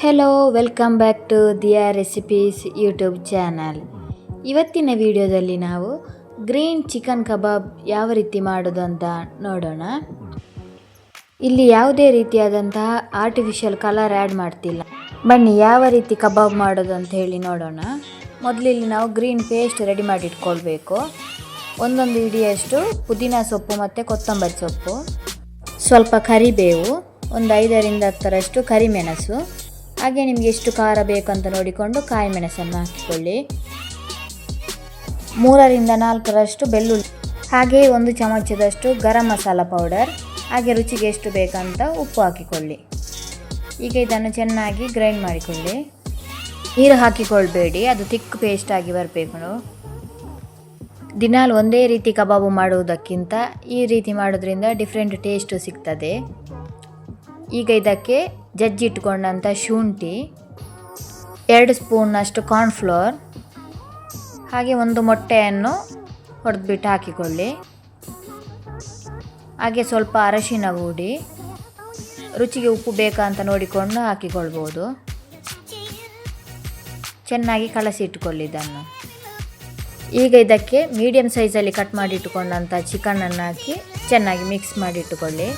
Hello welcome back to Diya recipes YouTube channel. ಇವತ್ತಿನ ವಿಡಿಯೋದಲ್ಲಿ ನಾವು ಗ್ರೀನ್ ಚಿಕನ್ ಕಬಾಬ್ ಯಾವ ರೀತಿ ಮಾಡೋದು ಅಂತ ನೋಡೋಣ. ಇಲ್ಲಿ ಯಾವುದೇ ರೀತಿಯಾದಂತಹ ಆರ್ಟಿಫಿಷಿಯಲ್ ಕಲರ್ ಆ್ಯಡ್ ಮಾಡ್ತಿಲ್ಲ. ಬನ್ನಿ ಯಾವ ರೀತಿ ಕಬಾಬ್ ಮಾಡೋದು ಅಂತ ಹೇಳಿ ನೋಡೋಣ. ಮೊದಲಿಲ್ಲಿ ನಾವು ಗ್ರೀನ್ ಪೇಸ್ಟ್ ರೆಡಿ ಮಾಡಿ ಇಟ್ಕೊಳ್ಬೇಕು. ಒಂದೊಂದು ಹಿಡಿಯಷ್ಟು ಪುದೀನ ಸೊಪ್ಪು ಮತ್ತು ಕೊತ್ತಂಬರಿ ಸೊಪ್ಪು, ಸ್ವಲ್ಪ ಕರಿಬೇವು, ಒಂದು 5ರಿಂದ 10ರಷ್ಟು ಕರಿಮೆಣಸು, ಹಾಗೆ ನಿಮಗೆ ಎಷ್ಟು ಖಾರ ಬೇಕಂತ ನೋಡಿಕೊಂಡು ಕಾಯಿ ಮೆಣಸನ್ನು ಹಾಕಿಕೊಳ್ಳಿ. 3ರಿಂದ 4ರಷ್ಟು ಬೆಳ್ಳುಳ್ಳಿ, ಹಾಗೆ 1 ಚಮಚದಷ್ಟು ಗರಂ ಮಸಾಲ ಪೌಡರ್, ಹಾಗೆ ರುಚಿಗೆ ಎಷ್ಟು ಬೇಕಂತ ಉಪ್ಪು ಹಾಕಿಕೊಳ್ಳಿ. ಈಗ ಇದನ್ನು ಚೆನ್ನಾಗಿ ಗ್ರೈಂಡ್ ಮಾಡಿಕೊಳ್ಳಿ. ನೀರು ಹಾಕಿಕೊಳ್ಬೇಡಿ, ಅದು ತಿಕ್ ಪೇಸ್ಟ್ ಆಗಿ ಬರಬೇಕು. ದಿನಾಲು ಒಂದೇ ರೀತಿ ಕಬಾಬು ಮಾಡುವುದಕ್ಕಿಂತ ಈ ರೀತಿ ಮಾಡೋದ್ರಿಂದ ಡಿಫ್ರೆಂಟ್ ಟೇಸ್ಟು ಸಿಗ್ತದೆ. ಈಗ ಇದಕ್ಕೆ ಜಜ್ಜಿಟ್ಕೊಂಡಂಥ ಶುಂಠಿ, 2 ಸ್ಪೂನ್ನಷ್ಟು ಕಾರ್ನ್ಫ್ಲೋರ್, ಹಾಗೆ 1 ಮೊಟ್ಟೆಯನ್ನು ಹೊಡೆದ್ಬಿಟ್ಟು ಹಾಕಿಕೊಳ್ಳಿ. ಹಾಗೆ ಸ್ವಲ್ಪ ಅರಶಿನ ಪುಡಿ, ರುಚಿಗೆ ಉಪ್ಪು ಬೇಕಾ ಅಂತ ನೋಡಿಕೊಂಡು ಹಾಕಿಕೊಳ್ಬೋದು. ಚೆನ್ನಾಗಿ ಕಲಸಿ ಇಟ್ಕೊಳ್ಳಿ ಇದನ್ನು. ಈಗ ಇದಕ್ಕೆ ಮೀಡಿಯಮ್ ಸೈಜಲ್ಲಿ ಕಟ್ ಮಾಡಿ ಇಟ್ಟುಕೊಂಡಂಥ ಚಿಕನನ್ನು ಹಾಕಿ ಚೆನ್ನಾಗಿ ಮಿಕ್ಸ್ ಮಾಡಿ ಇಟ್ಟುಕೊಳ್ಳಿ.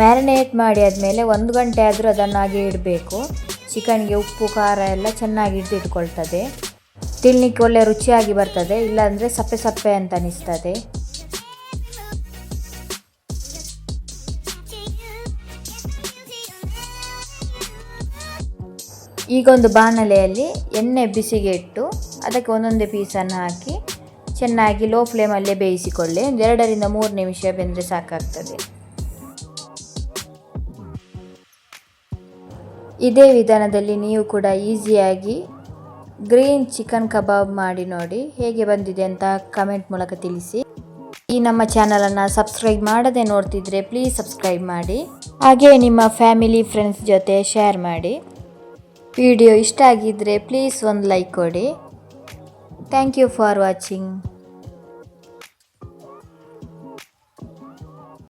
ಮ್ಯಾರಿನೇಟ್ ಮಾಡಿ ಆದಮೇಲೆ 1 ಗಂಟೆ ಆದರೂ ಅದನ್ನು ಹಾಗೆ ಇಡಬೇಕು. ಚಿಕನ್ಗೆ ಉಪ್ಪು ಖಾರ ಎಲ್ಲ ಚೆನ್ನಾಗಿ ಹಿಡಿದಿಟ್ಕೊಳ್ತದೆ. ತಿನ್ನಲಿಕ್ಕೆ ಒಳ್ಳೆ ರುಚಿಯಾಗಿ ಬರ್ತದೆ, ಇಲ್ಲಾಂದರೆ ಸಪ್ಪೆ ಸಪ್ಪೆ ಅಂತ ಅನಿಸ್ತದೆ. ಈಗ ಒಂದು ಬಾಣಲೆಯಲ್ಲಿ ಎಣ್ಣೆ ಬಿಸಿಗೆ ಇಟ್ಟು ಅದಕ್ಕೆ ಒಂದೊಂದೇ ಪೀಸನ್ನು ಹಾಕಿ ಚೆನ್ನಾಗಿ ಲೋ ಫ್ಲೇಮಲ್ಲೇ ಬೇಯಿಸಿಕೊಳ್ಳಿ. 2ರಿಂದ 3 ನಿಮಿಷ ಬೆಂದರೆ ಸಾಕಾಗ್ತದೆ. ಇದೇ ವಿಧಾನದಲ್ಲಿ ನೀವು ಕೂಡ ಈಸಿಯಾಗಿ ಗ್ರೀನ್ ಚಿಕನ್ ಕಬಾಬ್ ಮಾಡಿ ನೋಡಿ. ಹೇಗೆ ಬಂದಿದೆ ಅಂತ ಕಮೆಂಟ್ ಮೂಲಕ ತಿಳಿಸಿ. ಈ ನಮ್ಮ ಚಾನಲನ್ನು ಸಬ್ಸ್ಕ್ರೈಬ್ ಮಾಡದೆ ನೋಡ್ತಿದ್ರೆ ಪ್ಲೀಸ್ ಸಬ್ಸ್ಕ್ರೈಬ್ ಮಾಡಿ, ಹಾಗೆ ನಿಮ್ಮ ಫ್ಯಾಮಿಲಿ ಫ್ರೆಂಡ್ಸ್ ಜೊತೆ ಶೇರ್ ಮಾಡಿ. ವಿಡಿಯೋ ಇಷ್ಟ ಆಗಿದ್ದರೆ ಪ್ಲೀಸ್ ಒಂದು ಲೈಕ್ ಕೊಡಿ. Thank you for watching.